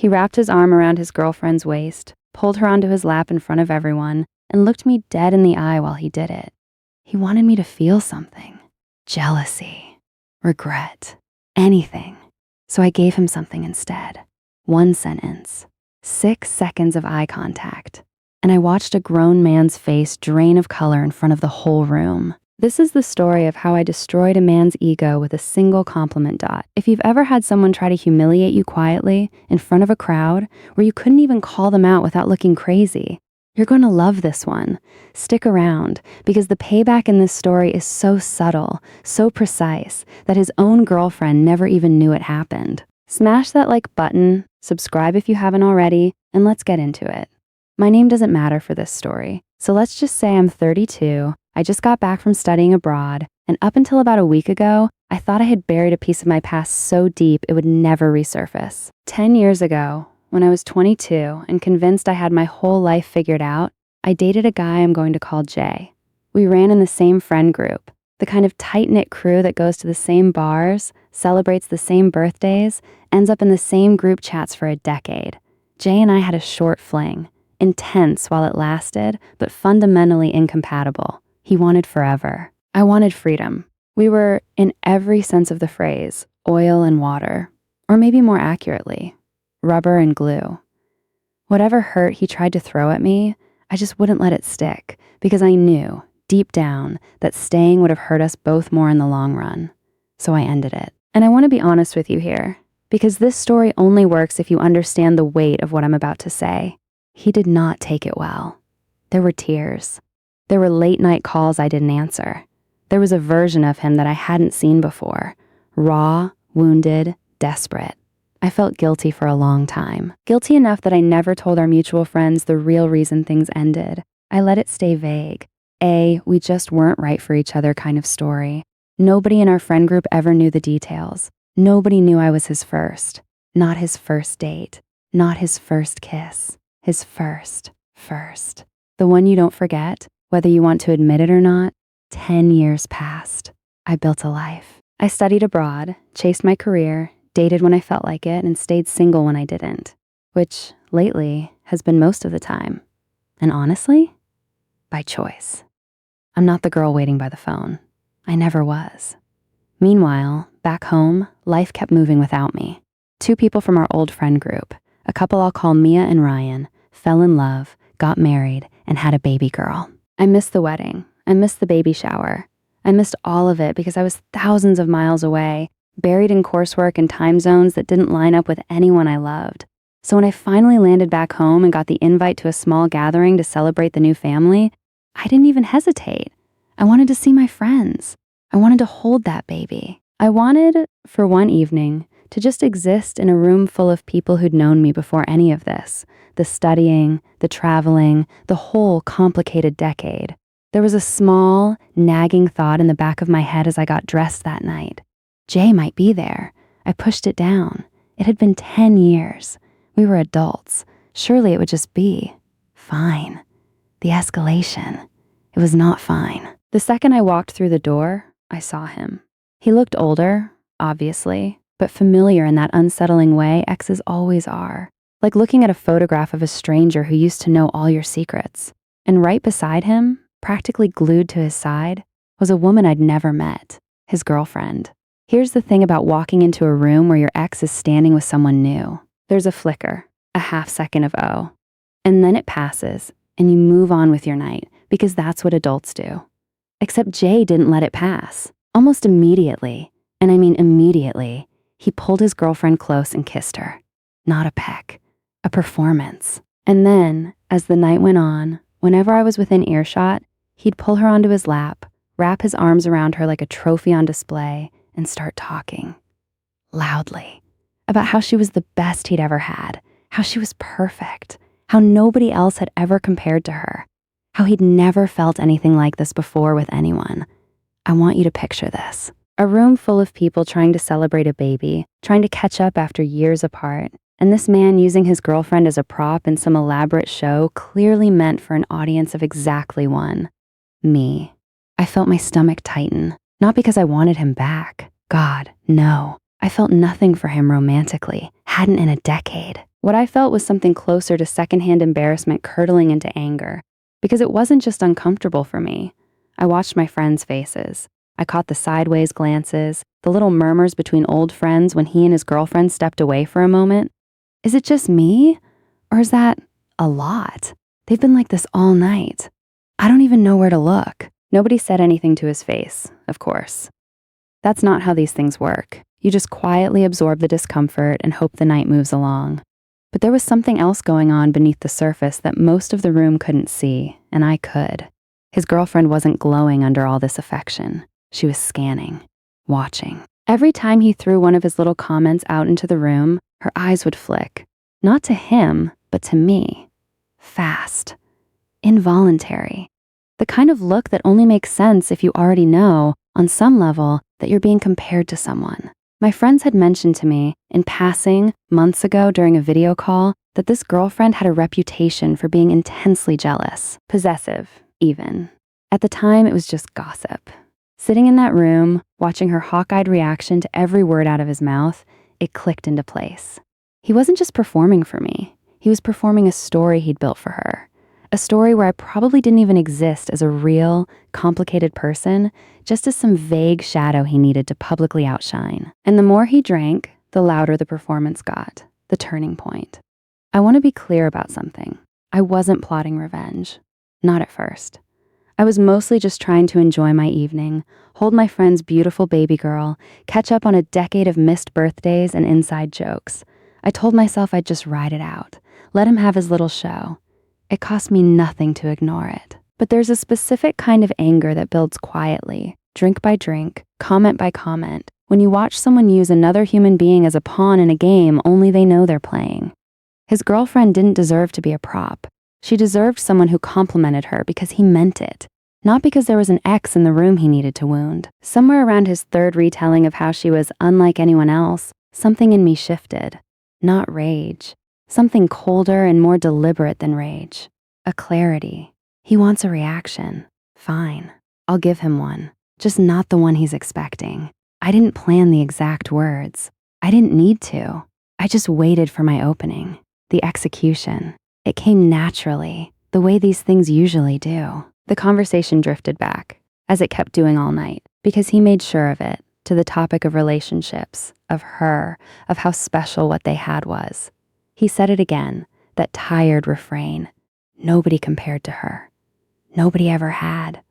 He wrapped his arm around his girlfriend's waist, pulled her onto his lap in front of everyone, and looked me dead in the eye while he did it. He wanted me to feel something. Jealousy, regret, anything. So I gave him something instead. One sentence, 6 seconds of eye contact, and I watched a grown man's face drain of color in front of the whole room. This is the story of how I destroyed a man's ego with a single compliment dot. If you've ever had someone try to humiliate you quietly in front of a crowd where you couldn't even call them out without looking crazy, you're going to love this one. Stick around, because the payback in this story is so subtle, so precise, that his own girlfriend never even knew it happened. Smash that like button, subscribe if you haven't already, and let's get into it. My name doesn't matter for this story, so let's just say I'm 32, I just got back from studying abroad, and up until about a week ago, I thought I had buried a piece of my past so deep it would never resurface. 10 years ago, when I was 22 and convinced I had my whole life figured out, I dated a guy I'm going to call Jay. We ran in the same friend group, the kind of tight-knit crew that goes to the same bars, celebrates the same birthdays, ends up in the same group chats for a decade. Jay and I had a short fling, intense while it lasted, but fundamentally incompatible. He wanted forever. I wanted freedom. We were, in every sense of the phrase, oil and water, or maybe more accurately, rubber and glue. Whatever hurt he tried to throw at me, I just wouldn't let it stick, because I knew, deep down, that staying would have hurt us both more in the long run. So I ended it. And I want to be honest with you here, because this story only works if you understand the weight of what I'm about to say. He did not take it well. There were tears. There were late-night calls I didn't answer. There was a version of him that I hadn't seen before, raw, wounded, desperate. I felt guilty for a long time. Guilty enough that I never told our mutual friends the real reason things ended. I let it stay vague. We just weren't right for each other kind of story. Nobody in our friend group ever knew the details. Nobody knew I was his first. Not his first date. Not his first kiss. His first. The one you don't forget, whether you want to admit it or not. 10 years passed. I built a life. I studied abroad, chased my career, dated when I felt like it, and stayed single when I didn't, which lately has been most of the time. And honestly, by choice. I'm not the girl waiting by the phone. I never was. Meanwhile, back home, life kept moving without me. 2 people from our old friend group, a couple I'll call Mia and Ryan, fell in love, got married, and had a baby girl. I missed the wedding. I missed the baby shower. I missed all of it because I was thousands of miles away, buried in coursework and time zones that didn't line up with anyone I loved. So when I finally landed back home and got the invite to a small gathering to celebrate the new family, I didn't even hesitate. I wanted to see my friends. I wanted to hold that baby. I wanted, for one evening, to just exist in a room full of people who'd known me before any of this, the studying, the traveling, the whole complicated decade. There was a small, nagging thought in the back of my head as I got dressed that night. Jay might be there. I pushed it down. It had been 10 years. We were adults. Surely it would just be fine. The escalation. It was not fine. The second I walked through the door, I saw him. He looked older, obviously, but familiar in that unsettling way exes always are. Like looking at a photograph of a stranger who used to know all your secrets. And right beside him, practically glued to his side, was a woman I'd never met, his girlfriend. Here's the thing about walking into a room where your ex is standing with someone new. There's a flicker, a half second of oh, and then it passes, and you move on with your night, because that's what adults do. Except Jay didn't let it pass. Almost immediately, and I mean immediately, he pulled his girlfriend close and kissed her. Not a peck, a performance. And then, as the night went on, whenever I was within earshot, he'd pull her onto his lap, wrap his arms around her like a trophy on display, and start talking, loudly, about how she was the best he'd ever had, how she was perfect, how nobody else had ever compared to her, how he'd never felt anything like this before with anyone. I want you to picture this. A room full of people trying to celebrate a baby, trying to catch up after years apart, and this man using his girlfriend as a prop in some elaborate show clearly meant for an audience of exactly one. Me. I felt my stomach tighten, not because I wanted him back. God, no. I felt nothing for him romantically, hadn't in a decade. What I felt was something closer to secondhand embarrassment curdling into anger, because it wasn't just uncomfortable for me. I watched my friends' faces. I caught the sideways glances, the little murmurs between old friends when he and his girlfriend stepped away for a moment. Is it just me? Or is that a lot? They've been like this all night. I don't even know where to look. Nobody said anything to his face, of course. That's not how these things work. You just quietly absorb the discomfort and hope the night moves along. But there was something else going on beneath the surface that most of the room couldn't see, and I could. His girlfriend wasn't glowing under all this affection. She was scanning, watching. Every time he threw one of his little comments out into the room, her eyes would flick. Not to him, but to me. Fast. Involuntary. The kind of look that only makes sense if you already know, on some level, that you're being compared to someone. My friends had mentioned to me, in passing, months ago during a video call, that this girlfriend had a reputation for being intensely jealous, possessive, even. At the time, it was just gossip. Sitting in that room, watching her hawk-eyed reaction to every word out of his mouth, it clicked into place. He wasn't just performing for me. He was performing a story he'd built for her. A story where I probably didn't even exist as a real, complicated person, just as some vague shadow he needed to publicly outshine. And the more he drank, the louder the performance got, the turning point. I want to be clear about something. I wasn't plotting revenge. Not at first. I was mostly just trying to enjoy my evening, hold my friend's beautiful baby girl, catch up on a decade of missed birthdays and inside jokes. I told myself I'd just ride it out, let him have his little show. It cost me nothing to ignore it. But there's a specific kind of anger that builds quietly, drink by drink, comment by comment, when you watch someone use another human being as a pawn in a game only they know they're playing. His girlfriend didn't deserve to be a prop. She deserved someone who complimented her because he meant it, not because there was an X in the room he needed to wound. Somewhere around his third retelling of how she was unlike anyone else, something in me shifted. Not rage. Something colder and more deliberate than rage. A clarity. He wants a reaction. Fine. I'll give him one. Just not the one he's expecting. I didn't plan the exact words. I didn't need to. I just waited for my opening. The execution. It came naturally, the way these things usually do. The conversation drifted back, as it kept doing all night, because he made sure of it, to the topic of relationships, of her, of how special what they had was. He said it again, that tired refrain. Nobody compared to her. Nobody ever had.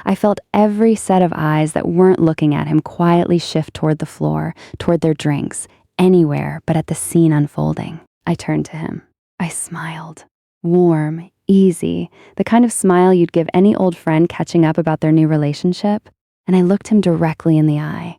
I felt every set of eyes that weren't looking at him quietly shift toward the floor, toward their drinks, anywhere but at the scene unfolding. I turned to him. I smiled. Warm, easy, the kind of smile you'd give any old friend catching up about their new relationship. And I looked him directly in the eye.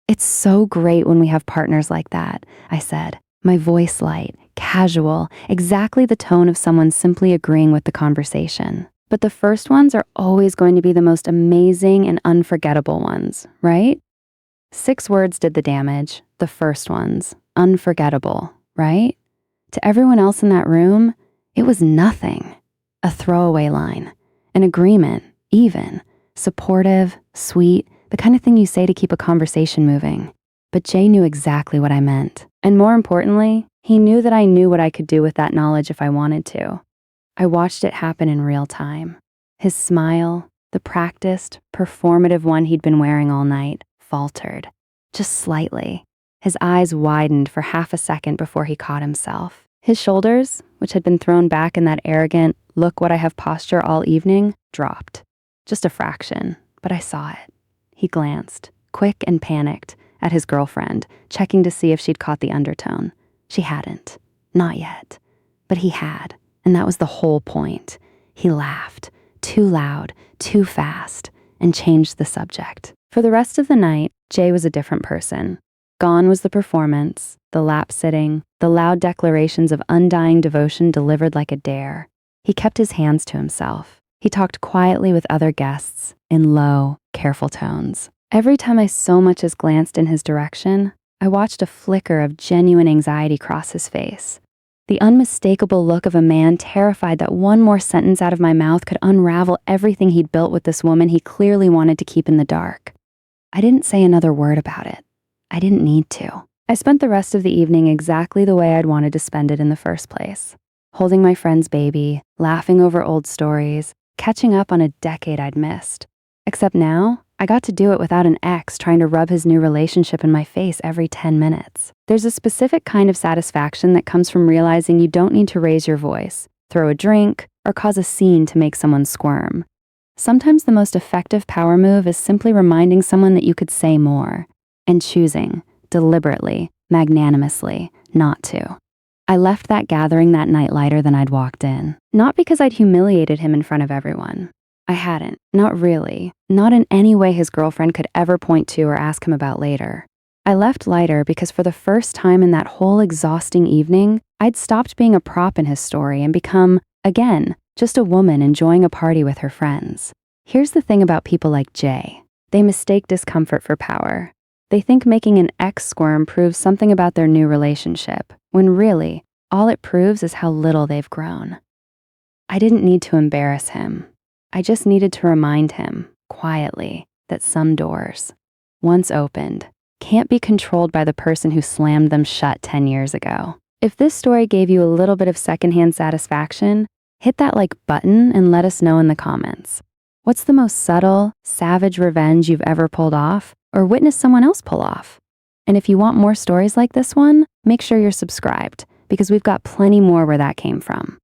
It's so great when we have partners like that, I said, my voice light, casual, exactly the tone of someone simply agreeing with the conversation. But the first ones are always going to be the most amazing and unforgettable ones, right? 6 words did the damage, the first ones, unforgettable, right? To everyone else in that room, it was nothing. A throwaway line, an agreement, even, supportive, sweet, the kind of thing you say to keep a conversation moving. But Jay knew exactly what I meant. And more importantly, he knew that I knew what I could do with that knowledge if I wanted to. I watched it happen in real time. His smile, the practiced, performative one he'd been wearing all night, faltered, just slightly. His eyes widened for half a second before he caught himself. His shoulders, which had been thrown back in that arrogant, look what I have posture all evening, dropped. Just a fraction, but I saw it. He glanced, quick and panicked, at his girlfriend, checking to see if she'd caught the undertone. She hadn't. Not yet. But he had, and that was the whole point. He laughed, too loud, too fast, and changed the subject. For the rest of the night, Jay was a different person. Gone was the performance, the lap sitting, the loud declarations of undying devotion delivered like a dare. He kept his hands to himself. He talked quietly with other guests, in low, careful tones. Every time I so much as glanced in his direction, I watched a flicker of genuine anxiety cross his face. The unmistakable look of a man terrified that one more sentence out of my mouth could unravel everything he'd built with this woman he clearly wanted to keep in the dark. I didn't say another word about it. I didn't need to. I spent the rest of the evening exactly the way I'd wanted to spend it in the first place. Holding my friend's baby, laughing over old stories, catching up on a decade I'd missed. Except now, I got to do it without an ex trying to rub his new relationship in my face every 10 minutes. There's a specific kind of satisfaction that comes from realizing you don't need to raise your voice, throw a drink, or cause a scene to make someone squirm. Sometimes the most effective power move is simply reminding someone that you could say more, and choosing, deliberately, magnanimously, not to. I left that gathering that night lighter than I'd walked in. Not because I'd humiliated him in front of everyone. I hadn't, not really, not in any way his girlfriend could ever point to or ask him about later. I left lighter because for the first time in that whole exhausting evening, I'd stopped being a prop in his story and become, again, just a woman enjoying a party with her friends. Here's the thing about people like Jay. They mistake discomfort for power. They think making an ex squirm proves something about their new relationship, when really, all it proves is how little they've grown. I didn't need to embarrass him. I just needed to remind him, quietly, that some doors, once opened, can't be controlled by the person who slammed them shut 10 years ago. If this story gave you a little bit of secondhand satisfaction, hit that like button and let us know in the comments. What's the most subtle, savage revenge you've ever pulled off or witnessed someone else pull off? And if you want more stories like this one, make sure you're subscribed because we've got plenty more where that came from.